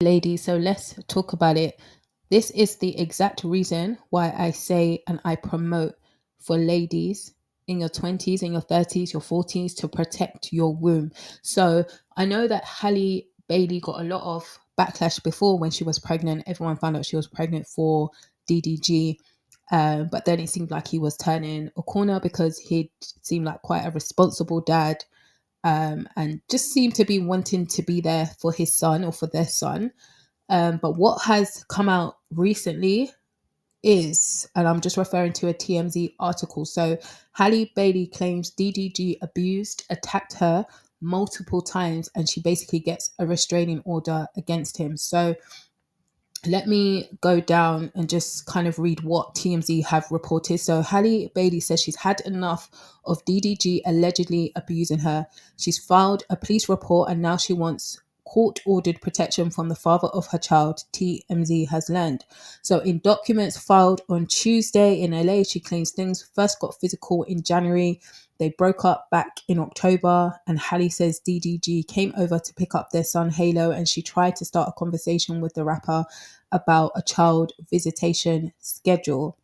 ladies, so let's talk about it. This is the exact reason why I say and I promote for ladies in your 20s, in your 30s, your 40s to protect your womb. So I know that Halle Bailey got a lot of backlash before when she was pregnant. Everyone found out she was pregnant for DDG. But then it seemed like he was turning a corner because he seemed like quite a responsible dad, and just seemed to be wanting to be there for his son or for their son. But what has come out recently is, and I'm just referring to a TMZ article. So Halle Bailey claims DDG abused, attacked her multiple times, and she basically gets a restraining order against him. So let me go down and just kind of read what TMZ have reported. So Halle Bailey says she's had enough of DDG allegedly abusing her. She's filed a police report and now she wants court-ordered protection from the father of her child, TMZ has learned. So in documents filed on Tuesday in LA, she claims things first got physical in January. They broke up back in October, and Halle says DDG came over to pick up their son Halo, and she tried to start a conversation with the rapper about a child visitation schedule.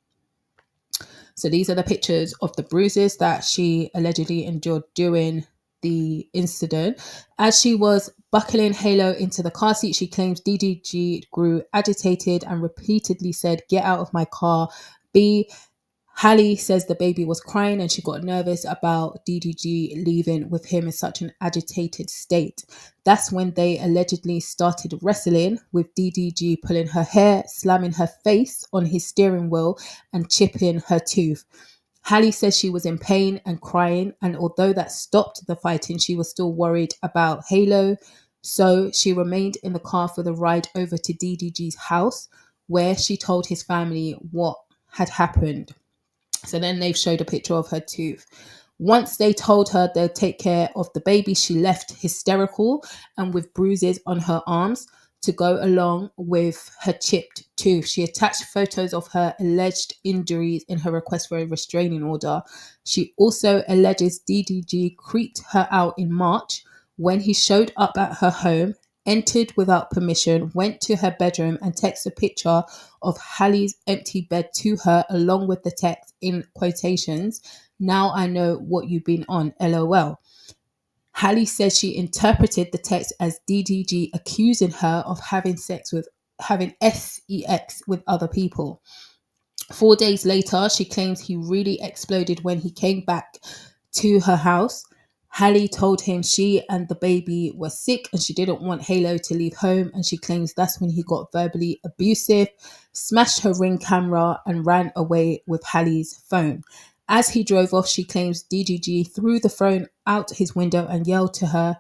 So these are the pictures of the bruises that she allegedly endured during the incident. As she was buckling Halo into the car seat, she claims DDG grew agitated and repeatedly said, "Get out of my car, B." Halle says the baby was crying and she got nervous about DDG leaving with him in such an agitated state. That's when they allegedly started wrestling, with DDG pulling her hair, slamming her face on his steering wheel, and chipping her tooth. Halle says she was in pain and crying, and although that stopped the fighting, she was still worried about Halo. So she remained in the car for the ride over to DDG's house, where she told his family what had happened. So then they've showed a picture of her tooth. Once they told her they'd take care of the baby, she left hysterical and with bruises on her arms to go along with her chipped tooth. She attached photos of her alleged injuries in her request for a restraining order. She also alleges DDG creeped her out in March when he showed up at her home, entered without permission, went to her bedroom and texted a picture of Halle's empty bed to her, along with the text in quotations, "Now I know what you've been on, LOL." Halle says she interpreted the text as DDG accusing her of having sex with other people. 4 days later, she claims he really exploded when he came back to her house. Halle told him she and the baby were sick and she didn't want Halo to leave home, and she claims that's when he got verbally abusive, smashed her Ring camera, and ran away with Halle's phone. As he drove off, she claims DDG threw the phone out his window and yelled to her,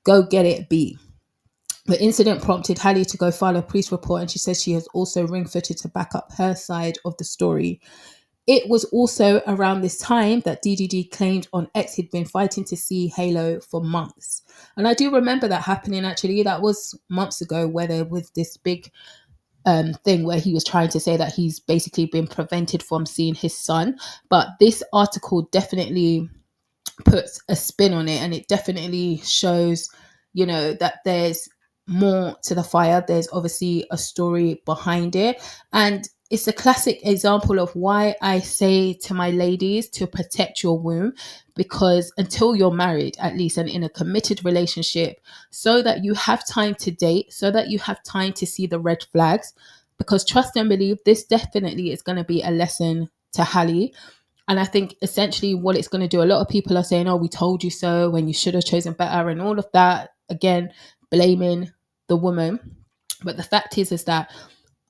"Go get it, B." The incident prompted Halle to go file a police report, and she says she has also ring footage to back up her side of the story. It was also around this time that DDG claimed on X he'd been fighting to see Halo for months. And I do remember that happening actually. That was months ago, where there was this big thing where he was trying to say that he's basically been prevented from seeing his son. But this article definitely puts a spin on it, and it definitely shows, that there's more to the fire. There's obviously a story behind it, and it's a classic example of why I say to my ladies to protect your womb, because until you're married, at least, and in a committed relationship, so that you have time to date, so that you have time to see the red flags, because trust and believe, this definitely is going to be a lesson to Halle. And I think essentially what it's going to do, a lot of people are saying, "Oh, we told you so," when you should have chosen better, and all of that. Again, blaming the woman. But the fact is that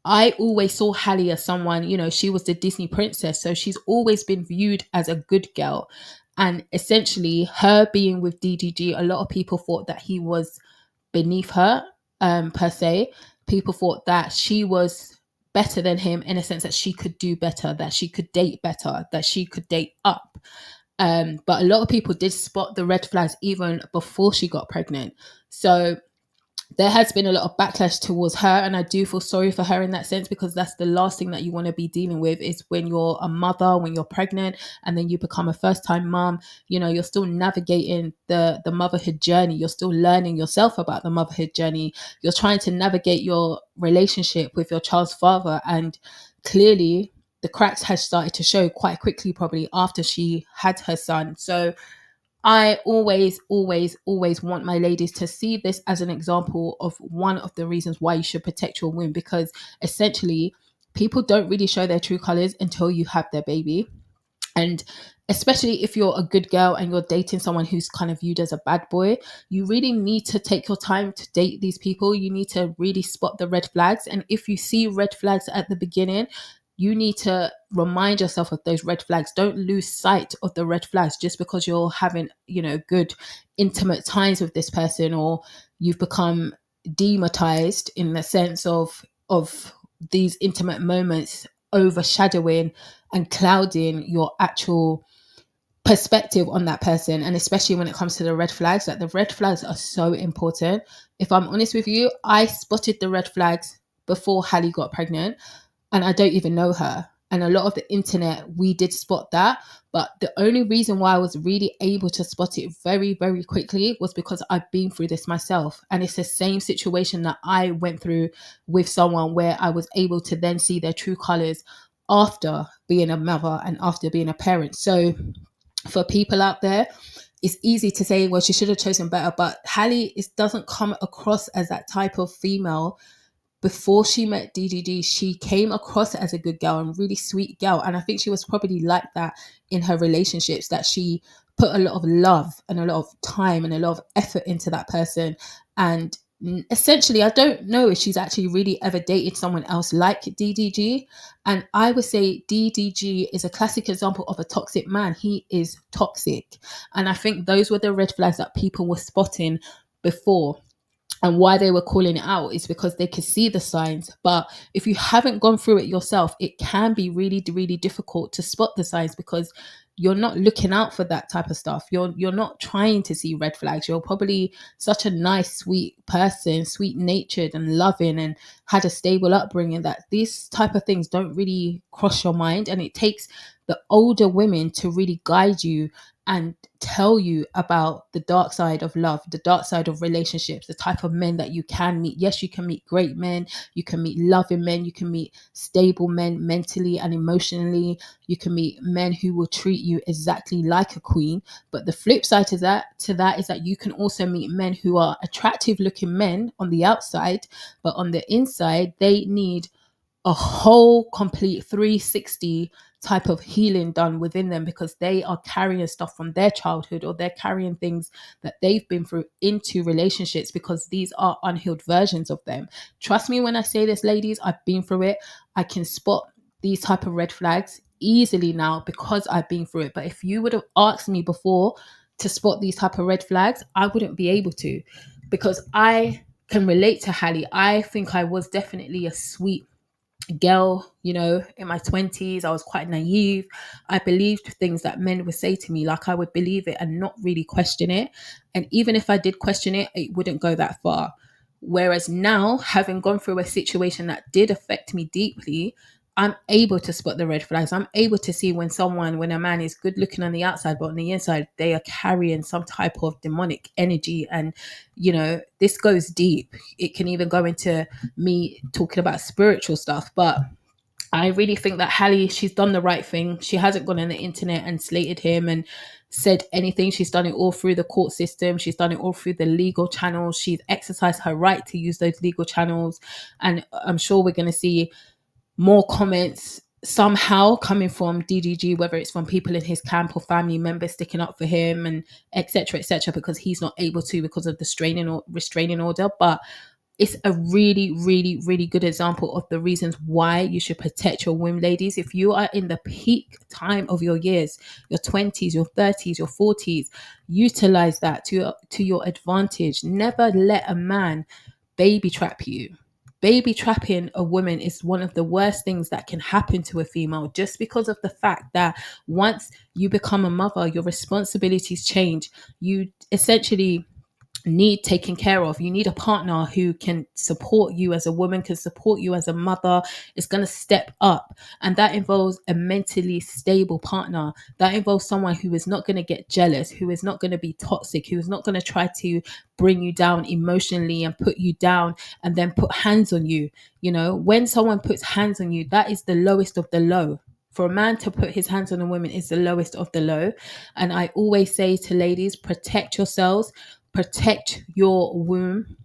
I always saw Halle as someone, she was the Disney princess. So she's always been viewed as a good girl. And essentially, her being with DDG, a lot of people thought that he was beneath her, per se. People thought that she was better than him in a sense that she could do better, that she could date better, that she could date up. But a lot of people did spot the red flags even before she got pregnant. So there has been a lot of backlash towards her, and I do feel sorry for her in that sense, because that's the last thing that you want to be dealing with, is when you're a mother, when you're pregnant, and then you become a first time mom. You're still navigating the motherhood journey, you're still learning yourself about the motherhood journey, you're trying to navigate your relationship with your child's father, and clearly the cracks had started to show quite quickly, probably after she had her son. So I always, always, always want my ladies to see this as an example of one of the reasons why you should protect your womb, because essentially people don't really show their true colors until you have their baby. And especially if you're a good girl and you're dating someone who's kind of viewed as a bad boy, you really need to take your time to date these people. You need to really spot the red flags. And if you see red flags at the beginning, you need to remind yourself of those red flags. Don't lose sight of the red flags just because you're having, good intimate times with this person, or you've become dematized in the sense of these intimate moments overshadowing and clouding your actual perspective on that person. And especially when it comes to the red flags, like the red flags are so important. If I'm honest with you, I spotted the red flags before Halle got pregnant, and I don't even know her. And a lot of the internet, we did spot that. But the only reason why I was really able to spot it very, very quickly was because I've been through this myself. And it's the same situation that I went through with someone, where I was able to then see their true colors after being a mother and after being a parent. So for people out there, it's easy to say, well, she should have chosen better. But Halle doesn't come across as that type of female. Before she met DDG, she came across as a good girl and really sweet girl. And I think she was probably like that in her relationships, that she put a lot of love and a lot of time and a lot of effort into that person. And essentially, I don't know if she's actually really ever dated someone else like DDG. And I would say DDG is a classic example of a toxic man. He is toxic. And I think those were the red flags that people were spotting before. And why they were calling it out is because they could see the signs. But if you haven't gone through it yourself, it can be really, really difficult to spot the signs, because you're not looking out for that type of stuff. You're not trying to see red flags. You're probably such a nice, sweet person, sweet natured and loving, and had a stable upbringing, that these type of things don't really cross your mind. And it takes the older women to really guide you and tell you about the dark side of love, the dark side of relationships, the type of men that you can meet. Yes, you can meet great men, you can meet loving men, you can meet stable men mentally and emotionally, you can meet men who will treat you exactly like a queen. But the flip side to that is that you can also meet men who are attractive looking men on the outside, but on the inside they need a whole complete 360 type of healing done within them, because they are carrying stuff from their childhood, or they're carrying things that they've been through into relationships, because these are unhealed versions of them. Trust me when I say this, ladies, I've been through it. I can spot these type of red flags easily now because I've been through it. But if you would have asked me before to spot these type of red flags, I wouldn't be able to, because I can relate to Halle. I think I was definitely a sweet girl, in my 20s. I was quite naive. I believed things that men would say to me, like I would believe it and not really question it. And even if I did question it, it wouldn't go that far. Whereas now, having gone through a situation that did affect me deeply, I'm able to spot the red flags. I'm able to see when a man is good looking on the outside, but on the inside, they are carrying some type of demonic energy. And, this goes deep. It can even go into me talking about spiritual stuff. But I really think that Halle, she's done the right thing. She hasn't gone on the internet and slated him and said anything. She's done it all through the court system. She's done it all through the legal channels. She's exercised her right to use those legal channels. And I'm sure we're going to see more comments somehow coming from DDG, whether it's from people in his camp or family members sticking up for him, and etc., because he's not able to, because of the restraining order. But it's a really, really, really good example of the reasons why you should protect your womb, ladies. If you are in the peak time of your years, your 20s, your 30s, your 40s, utilize that to your advantage. Never let a man baby trap you. Baby trapping a woman is one of the worst things that can happen to a female, just because of the fact that once you become a mother, your responsibilities change. You essentially need taken care of. You need a partner who can support you as a woman, can support you as a mother, is going to step up. And that involves a mentally stable partner. That involves someone who is not going to get jealous, who is not going to be toxic, who is not going to try to bring you down emotionally and put you down and then put hands on you. You know, when someone puts hands on you, that is the lowest of the low. For a man to put his hands on a woman is the lowest of the low. And I always say to ladies, protect yourselves, protect your womb.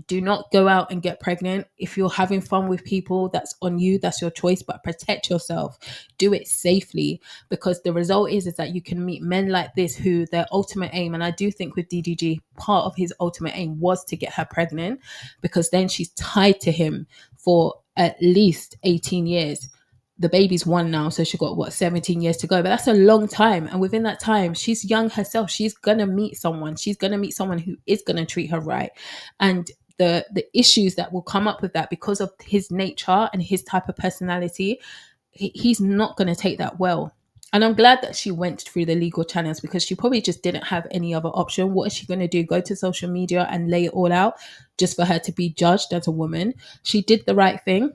Do not go out and get pregnant. If you're having fun with people, that's on you, that's your choice, but protect yourself. Do it safely, because the result is that you can meet men like this who their ultimate aim, and I do think with DDG, part of his ultimate aim was to get her pregnant, because then she's tied to him for at least 18 years. The baby's one now, so she got 17 years to go, but that's a long time. And within that time, she's young herself. She's gonna meet someone. She's gonna meet someone who is gonna treat her right. And the issues that will come up with that, because of his nature and his type of personality, he's not going to take that well. And I'm glad that she went through the legal channels, because she probably just didn't have any other option. What is she going to do? Go to social media and lay it all out just for her to be judged as a woman? She did the right thing.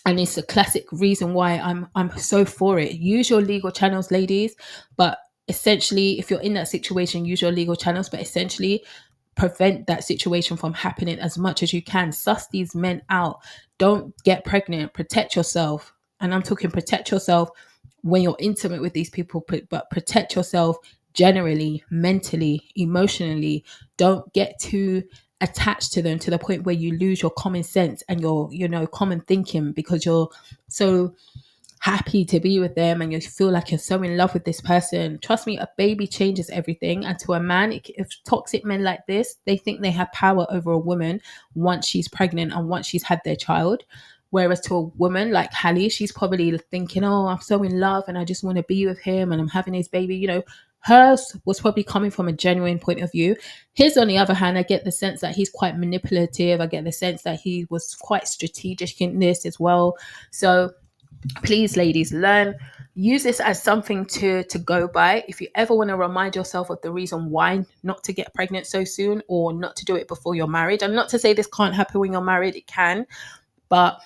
And it's a classic reason why I'm so for it. Use your legal channels, ladies. But essentially, if you're in that situation, use your legal channels. But essentially, prevent that situation from happening as much as you can. Suss these men out. Don't get pregnant. Protect yourself. And I'm talking protect yourself when you're intimate with these people, but protect yourself generally, mentally, emotionally. Don't get too attached to them to the point where you lose your common sense and your, common thinking, because you're so happy to be with them and you feel like you're so in love with this person. Trust me, a baby changes everything. And to a man, if toxic men like this, they think they have power over a woman once she's pregnant and once she's had their child. Whereas to a woman like Halle, she's probably thinking, oh, I'm so in love and I just want to be with him and I'm having his baby. Hers was probably coming from a genuine point of view. His, on the other hand, I get the sense that he's quite manipulative. I get the sense that he was quite strategic in this as well. So please, ladies, use this as something to go by. If you ever want to remind yourself of the reason why not to get pregnant so soon, or not to do it before you're married, and not to say this can't happen when you're married, it can, but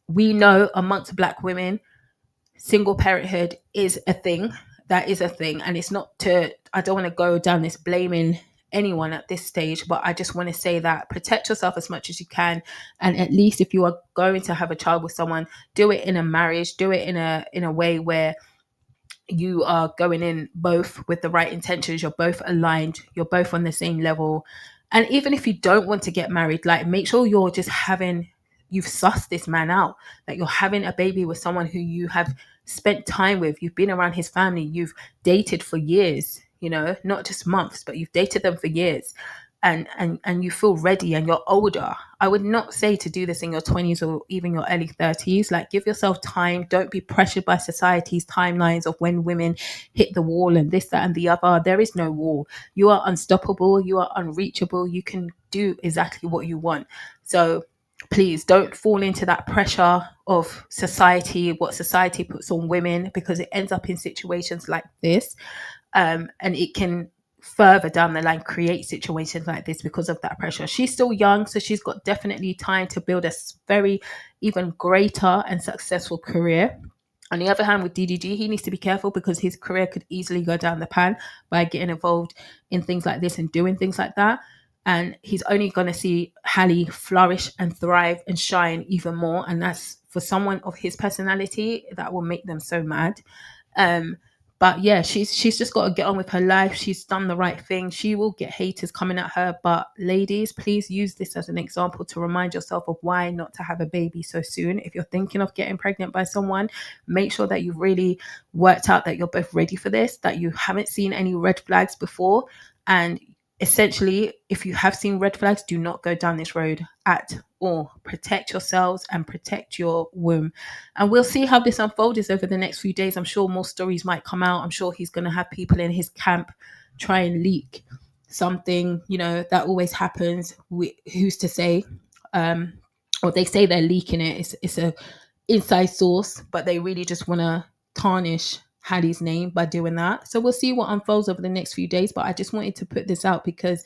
we know amongst Black women, single parenthood is a thing. That is a thing. And it's not I don't want to go down this blaming anyone at this stage, but I just want to say that protect yourself as much as you can. And at least if you are going to have a child with someone, do it in a marriage, do it in a way where you are going in both with the right intentions, you're both aligned, you're both on the same level. And even if you don't want to get married, like, make sure you've sussed this man out, that you're having a baby with someone who you have spent time with, you've been around his family, you've dated for years, not just months, but you've dated them for years. And you feel ready and you're older. I would not say to do this in your 20s or even your early 30s. Like, give yourself time. Don't be pressured by society's timelines of when women hit the wall and this, that, and the other. There is no wall. You are unstoppable. You are unreachable. You can do exactly what you want. So please don't fall into that pressure of society, what society puts on women, because it ends up in situations like this. And it can further down the line create situations like this because of that pressure. She's still young, so she's got definitely time to build a very even greater and successful career. On the other hand, with DDG, he needs to be careful, because his career could easily go down the pan by getting involved in things like this and doing things like that. And he's only going to see Halle flourish and thrive and shine even more. And that's, for someone of his personality, that will make them so mad. But yeah, she's just got to get on with her life. She's done the right thing. She will get haters coming at her. But ladies, please use this as an example to remind yourself of why not to have a baby so soon. If you're thinking of getting pregnant by someone, make sure that you've really worked out that you're both ready for this, that you haven't seen any red flags before. And essentially, if you have seen red flags, do not go down this road at all. Protect yourselves and protect your womb. And we'll see how this unfolds over the next few days. I'm sure more stories might come out. I'm sure he's going to have people in his camp try and leak something. That always happens. Who's to say? Or they say they're leaking it. It's a inside source, but they really just want to tarnish Halle's name by doing that. So we'll see what unfolds over the next few days. But I just wanted to put this out because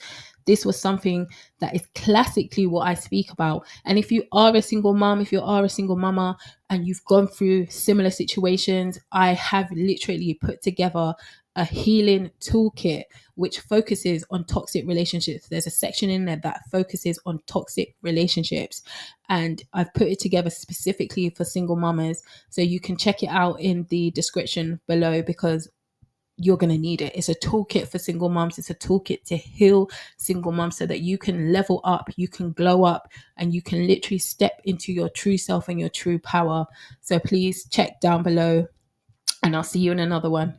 this was something that is classically what I speak about. And if you are a single mom, if you are a single mama and you've gone through similar situations, I have literally put together a healing toolkit which focuses on toxic relationships. There's a section in there that focuses on toxic relationships, and I've put it together specifically for single mamas. So you can check it out in the description below, because you're going to need it. It's a toolkit for single moms. It's a toolkit to heal single moms so that you can level up, you can glow up, and you can literally step into your true self and your true power. So please check down below, and I'll see you in another one.